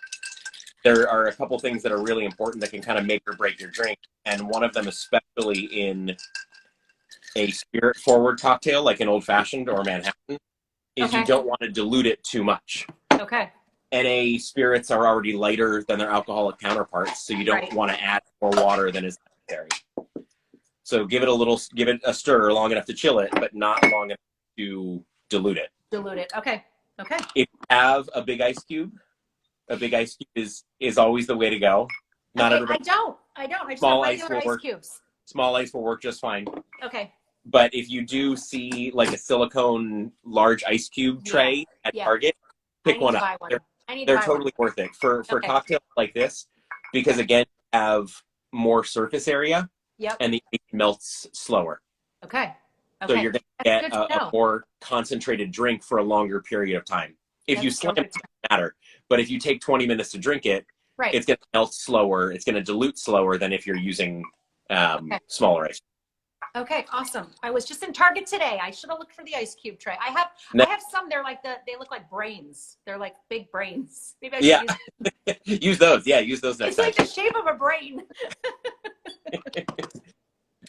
S2: there are a couple things that are really important that can kind of make or break your drink. And one of them, especially in a spirit forward cocktail, like an old fashioned or Manhattan, is you don't want to dilute it too much.
S1: Okay.
S2: NA spirits are already lighter than their alcoholic counterparts, so you don't want to add more water than is necessary. So give it a stir long enough to chill it, but not long enough to dilute it.
S1: Dilute it. Okay. Okay.
S2: If you have a big ice cube is always the way to go. Not everybody.
S1: I don't. I just
S2: Small
S1: have
S2: ice
S1: regular ice cubes.
S2: Small ice will work just fine.
S1: Okay.
S2: But if you do see like a silicone large ice cube tray at Target, pick one up. They're totally worth it for cocktails like this, because again, you have more surface area.
S1: Yep.
S2: And the ice melts slower.
S1: Okay.
S2: So you're going to get a more concentrated drink for a longer period of time. If you slam it, it doesn't matter. But if you take 20 minutes to drink it, it's going to melt slower. It's going to dilute slower than if you're using smaller ice.
S1: Okay, awesome. I was just in Target today. I should have looked for the ice cube tray. I have some. They're like they look like brains. They're like big brains. Maybe I should
S2: use those. Yeah, use those next time.
S1: It's like the shape of a brain.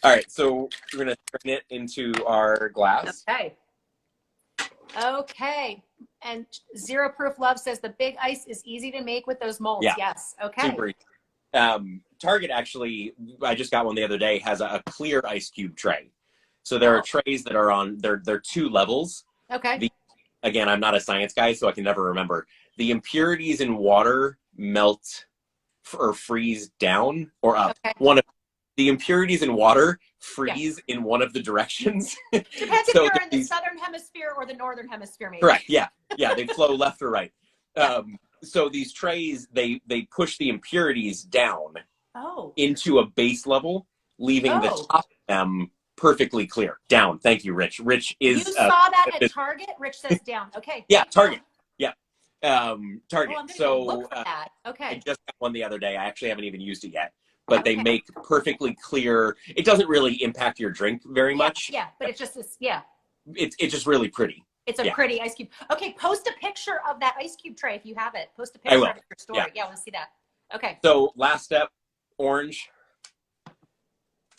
S2: All right, so we're going to turn it into our glass.
S1: Okay. And Zero Proof Love says the big ice is easy to make with those molds.
S2: Yeah.
S1: Yes. Okay.
S2: Super easy. Target actually, I just got one the other day, has a clear ice cube tray. So there are trays that are on, they're 2 levels.
S1: Okay.
S2: Again, I'm not a science guy, so I can never remember. The impurities in water melt or freeze down or up. Okay. The impurities in water freeze in one of the directions.
S1: Depends if you're in the southern hemisphere or the northern hemisphere, maybe.
S2: Correct. Yeah. Yeah. They flow left or right. So these trays, they push the impurities down into a base level, leaving the top of them perfectly clear. Down. Thank you, Rich. Rich is.
S1: You saw that at Target? Rich says down. Okay.
S2: Yeah, Target. Yeah. Target.
S1: So look for that. Okay.
S2: I just got one the other day. I actually haven't even used it yet. But they make perfectly clear. It doesn't really impact your drink very much.
S1: Yeah, but it just is.
S2: It's just really pretty.
S1: It's a pretty ice cube. Okay, post a picture of that ice cube tray if you have it. Post a picture of your story. Yeah, I want to see that. Okay.
S2: So last step, orange.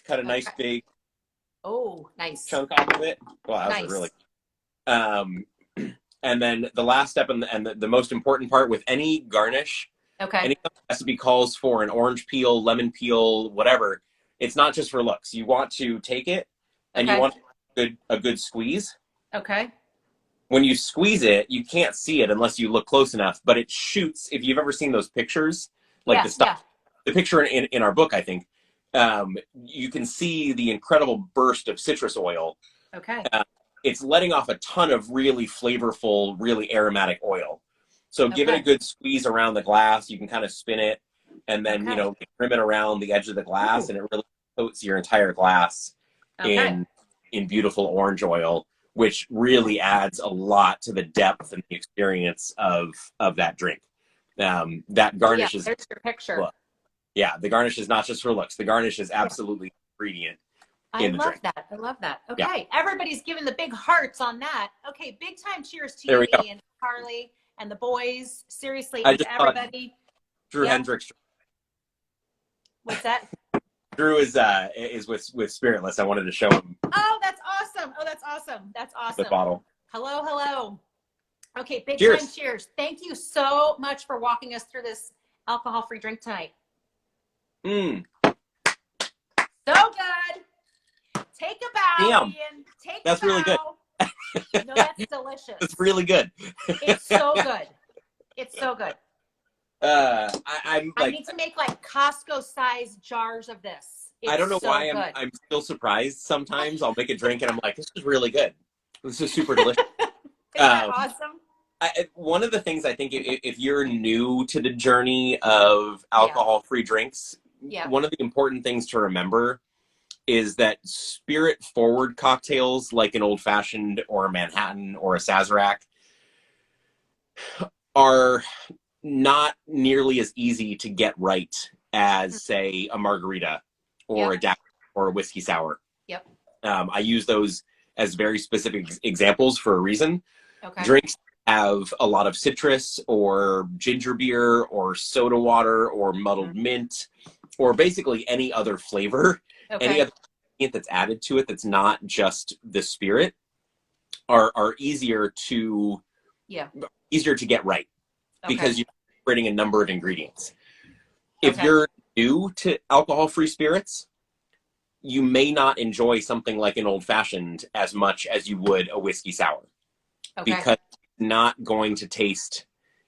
S2: Cut a nice big.
S1: Oh, nice.
S2: Chunk off of it. Wow, that was really. And then the last step and the most important part with any garnish.
S1: Okay.
S2: Any recipe calls for an orange peel, lemon peel, whatever. It's not just for looks. You want to take it and you want a good squeeze.
S1: Okay.
S2: When you squeeze it, you can't see it unless you look close enough, but it shoots. If you've ever seen those pictures, like the picture in our book, I think, you can see the incredible burst of citrus oil.
S1: Okay.
S2: It's letting off a ton of really flavorful, really aromatic oil. So give it a good squeeze around the glass. You can kind of spin it and then, trim it around the edge of the glass, and it really coats your entire glass in beautiful orange oil, which really adds a lot to the depth and the experience of that drink. That garnish is...
S1: There's your picture.
S2: Look. Yeah, the garnish is not just for looks. The garnish is absolutely ingredient in the drink.
S1: I love that. Okay, everybody's giving the big hearts on that. Okay, big time cheers to you and Carly. And the boys, seriously, and everybody.
S2: Drew Hendricks.
S1: What's that?
S2: Drew is with Spiritless. I wanted to show him.
S1: Oh, that's awesome. That's awesome.
S2: The bottle.
S1: Hello. Okay, big
S2: cheers.
S1: Time cheers. Thank you so much for walking us through this alcohol-free drink tonight. So good. Take a bow,
S2: Damn.
S1: Ian. Take
S2: That's
S1: a bow.
S2: really good.
S1: No, that's delicious.
S2: It's really good.
S1: It's so good. It's so good.
S2: I
S1: need to make like Costco-sized jars of this.
S2: I don't know
S1: so
S2: why
S1: good.
S2: I'm still surprised sometimes. I'll make a drink and I'm like, this is really good. This is super delicious.
S1: Isn't that awesome?
S2: One of the things I think if you're new to the journey of alcohol-free drinks, one of the important things to remember is that spirit-forward cocktails like an Old Fashioned or a Manhattan or a Sazerac are not nearly as easy to get right as, say, a margarita or a daiquiri or a whiskey sour.
S1: Yep.
S2: I use those as very specific examples for a reason.
S1: Okay.
S2: Drinks have a lot of citrus or ginger beer or soda water or muddled mint or basically any other flavor, any other ingredient that's added to it that's not just the spirit are easier to get right because you're incorporating a number of ingredients. If you're new to alcohol-free spirits, you may not enjoy something like an Old Fashioned as much as you would a whiskey sour. Because it's not going to taste,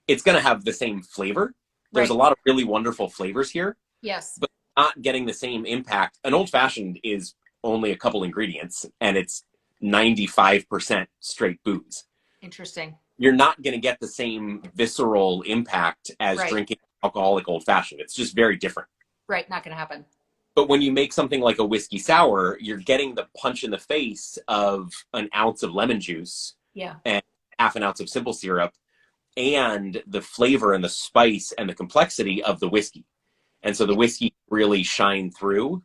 S2: it's going to have the same flavor. There's a lot of really wonderful flavors here.
S1: Yes.
S2: But not getting the same impact. An Old Fashioned is only a couple ingredients and it's 95% straight booze.
S1: Interesting.
S2: You're not going to get the same visceral impact as drinking alcoholic Old Fashioned. It's just very different.
S1: Right. Not going to happen.
S2: But when you make something like a whiskey sour, you're getting the punch in the face of an ounce of lemon juice.
S1: Yeah.
S2: And half an ounce of simple syrup and the flavor and the spice and the complexity of the whiskey. And so the whiskey really shine through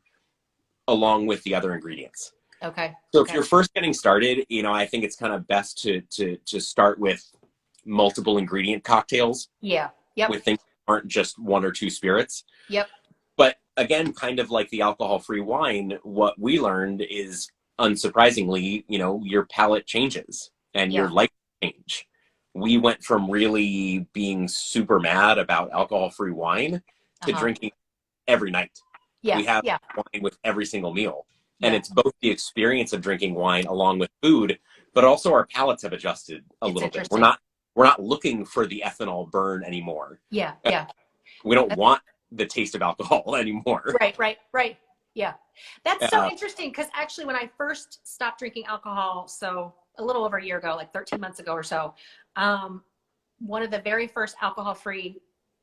S2: along with the other ingredients.
S1: Okay.
S2: So if you're first getting started, I think it's kind of best to start with multiple ingredient cocktails.
S1: Yeah. Yep.
S2: With things that aren't just one or two spirits.
S1: Yep.
S2: But again, kind of like the alcohol-free wine, what we learned is, unsurprisingly, your palate changes and your life change. We went from really being super mad about alcohol-free wine to drinking every night.
S1: Yeah.
S2: We have wine with every single meal. And it's both the experience of drinking wine along with food, but also our palates have adjusted a little bit. We're not looking for the ethanol burn anymore.
S1: Yeah. Yeah.
S2: We don't want the taste of alcohol anymore.
S1: Right. Yeah. That's so interesting because actually when I first stopped drinking alcohol, so a little over a year ago, like 13 months ago or so, one of the very first alcohol-free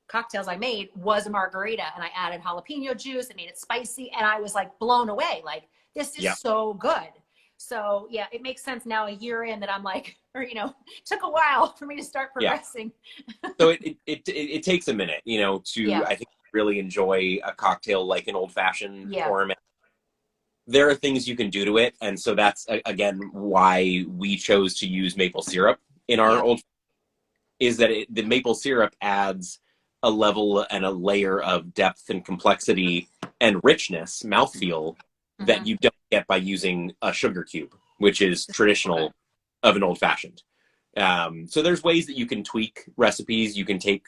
S1: cocktails I made was a margarita, and I added jalapeno juice and made it spicy, and I was like blown away. Like, this is so good. So yeah, it makes sense now a year in that I'm like, took a while for me to start progressing.
S2: So it takes a minute, to I think really enjoy a cocktail like an Old Fashioned or a there are things you can do to it. And so that's, again, why we chose to use maple syrup in our old, is that the maple syrup adds a level and a layer of depth and complexity and richness, mouthfeel, that you don't get by using a sugar cube, which is traditional of an Old Fashioned. So there's ways that you can tweak recipes. You can take,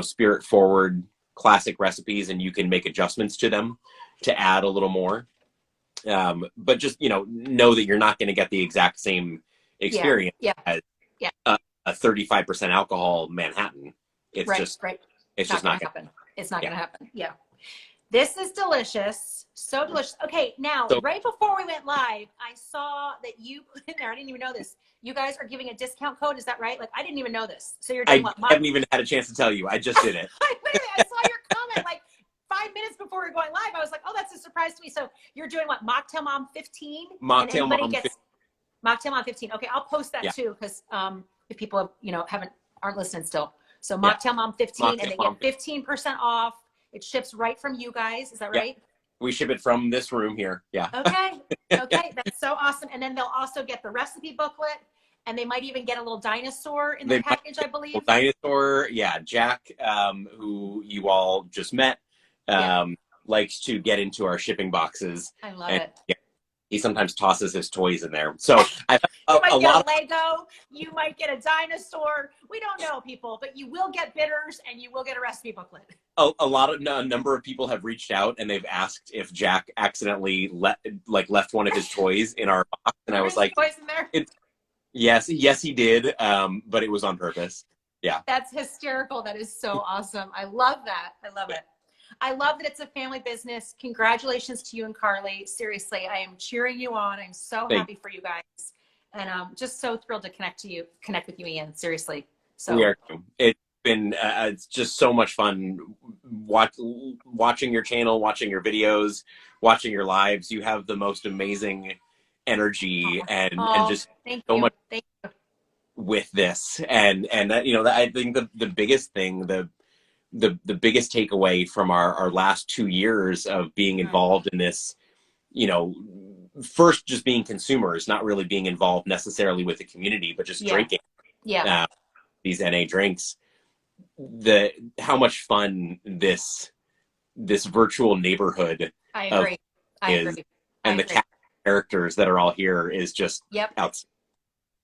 S2: spirit forward classic recipes and you can make adjustments to them to add a little more. But just, know that you're not going to get the exact same experience as a 35% alcohol Manhattan. It's it's just not going to happen.
S1: It's not going to happen. Yeah. This is delicious. So delicious. Okay. Now, right before we went live, I saw that you put in there, I didn't even know this. You guys are giving a discount code. Is that right? Like, I didn't even know this. So you're doing
S2: I haven't even had a chance to tell you. I just did it.
S1: I saw your comment like 5 minutes before we were going live. I was like, oh, that's a surprise to me. So you're doing what? Mocktail Mom 15?
S2: Mocktail Mom 15.
S1: Mocktail Mom 15. Okay, I'll post that too because if people have, aren't listening still. So Mocktail Mom 15 and they get 15% off. It ships right from you guys. Is that right?
S2: We ship it from this room here. Yeah.
S1: Okay. That's so awesome. And then they'll also get the recipe booklet and they might even get a little dinosaur in the package, I believe.
S2: Dinosaur. Yeah. Jack, who you all just met, likes to get into our shipping boxes.
S1: I love it.
S2: Yeah, he sometimes tosses his toys in there. So
S1: you might get a Lego, you might get a dinosaur. We don't know, people, but you will get bitters and you will get a recipe booklet.
S2: A number of people have reached out and they've asked if Jack accidentally left one of his toys in our box, and I was like,
S1: toys in there?
S2: Yes, he did. But it was on purpose. Yeah.
S1: That's hysterical. That is so awesome. I love that. I love it. I love that it's a family business. Congratulations to you and Carly. Seriously, I am cheering you on. I'm so happy for you guys. And just so thrilled to connect with you, Ian. Seriously. So
S2: we are. It's been it's just so much fun watching your channel, watching your videos, watching your lives. You have the most amazing energy and just so much with this. And that, you know, that I think the biggest thing, the biggest takeaway from our last 2 years of being involved in this, you know, first just being consumers, not really being involved necessarily with the community, but just drinking these NA drinks, how much fun this virtual neighborhood
S1: I agree.
S2: And the characters that are all here is just outside.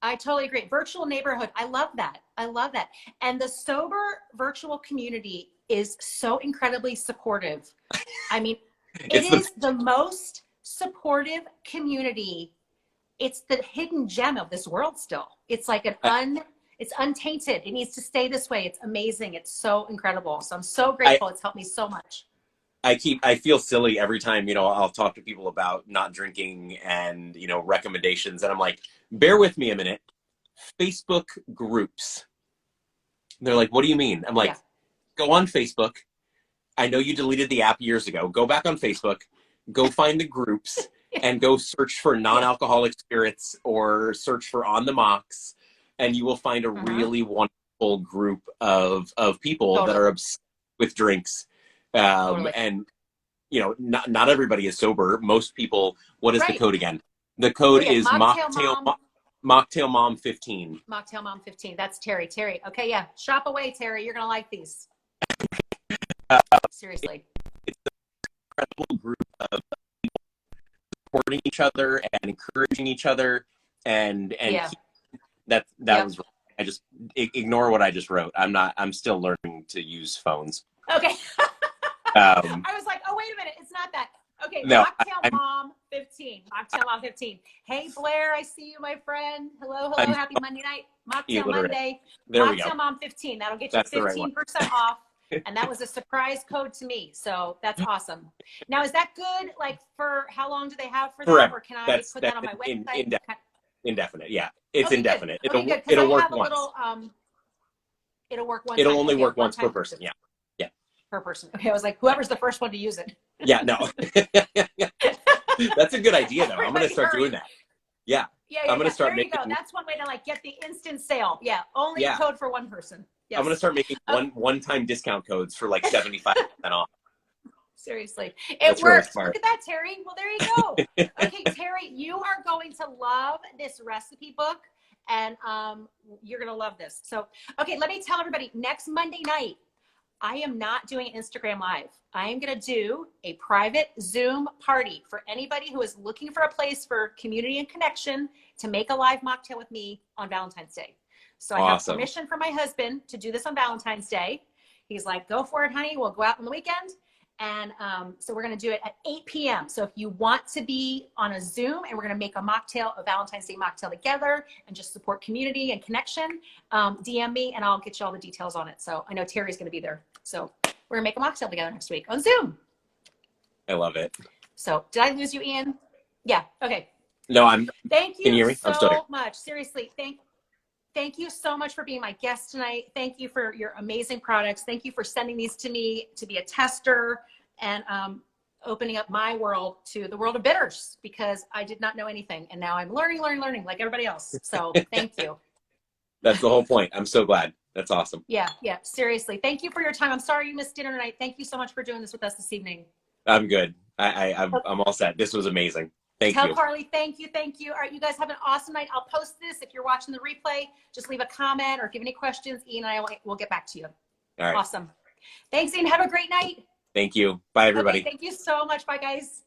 S1: I totally agree. Virtual neighborhood. I love that. I love that. And the sober virtual community is so incredibly supportive. I mean, it is the most supportive community. It's the hidden gem of this world still. It's like it's untainted. It needs to stay this way. It's amazing. It's so incredible. So I'm so grateful. It's helped me so much.
S2: I feel silly every time, you know, I'll talk to people about not drinking and, you know, recommendations. And I'm like, bear with me a minute. Facebook groups. They're like, what do you mean? I'm like, go on Facebook. I know you deleted the app years ago. Go back on Facebook, go find the groups and go search for non-alcoholic spirits or search for On the Mocks. And you will find a really wonderful group of people that are obsessed with drinks. And, you know, not everybody is sober. Most people, what is the code again? The code is Mocktail Mom 15.
S1: Mocktail Mom 15. That's Terry. Terry. Okay, yeah. Shop away, Terry. You're going to like these. Seriously.
S2: It's an incredible group of people supporting each other and encouraging each other. And that was, I just ignore what I just wrote. I'm still learning to use phones.
S1: Okay. I was like, oh, wait a minute. It's not that. Okay. No, Mocktail Mom 15. Mocktail Mom 15. Hey, Blair, I see you, my friend. Hello. Happy Monday night. Mocktail Monday.
S2: There
S1: Mocktail
S2: we go.
S1: Mom 15. That'll get you 15% off. And that was a surprise code to me. So that's awesome. Now, is that good? Like, for how long do they have for that? Or can I put that on my website?
S2: Indefinite. Yeah. It's indefinite.
S1: Good.
S2: It'll work once.
S1: It'll work once.
S2: It'll only work once per person. Yeah.
S1: Per person. Okay, I was like, whoever's the first one to use it.
S2: Yeah, no. That's a good idea, though. I'm going to start doing that. Yeah. I'm going to start making.
S1: There you go. That's one way to like get the instant sale. Yeah, only a code for one person. Yes.
S2: I'm going to start making one-time discount codes for like 75% off.
S1: Seriously, it works. Look at that, Terry. Well, there you go. Okay, Terry, you are going to love this recipe book, and you're going to love this. So, okay, let me tell everybody. Next Monday night, I am not doing Instagram Live. I am going to do a private Zoom party for anybody who is looking for a place for community and connection to make a live mocktail with me on Valentine's Day. So I have permission from my husband to do this on Valentine's Day. He's like, go for it, honey. We'll go out on the weekend. And so we're going to do it at 8 p.m. So if you want to be on a Zoom and we're going to make a Valentine's Day mocktail together and just support community and connection, DM me and I'll get you all the details on it. So I know Terry's going to be there. So we're going to make a mocktail together next week on Zoom.
S2: I love it.
S1: So did I lose you, Ian? Yeah. Okay.
S2: No,
S1: Thank you
S2: can you hear me?
S1: so much. Seriously. Thank you so much for being my guest tonight. Thank you for your amazing products. Thank you for sending these to me to be a tester and opening up my world to the world of bitters, because I did not know anything. And now I'm learning like everybody else. So thank you.
S2: That's the whole point. I'm so glad. That's awesome.
S1: Yeah. Seriously. Thank you for your time. I'm sorry you missed dinner tonight. Thank you so much for doing this with us this evening.
S2: I'm good. I'm all set. This was amazing.
S1: Tell Carly, thank you. All right, you guys have an awesome night. I'll post this. If you're watching the replay, just leave a comment, or if you have any questions, Ian and I will get back to you.
S2: All right.
S1: Awesome. Thanks, Ian. Have a great night.
S2: Thank you. Bye, everybody.
S1: Okay, thank you so much. Bye, guys.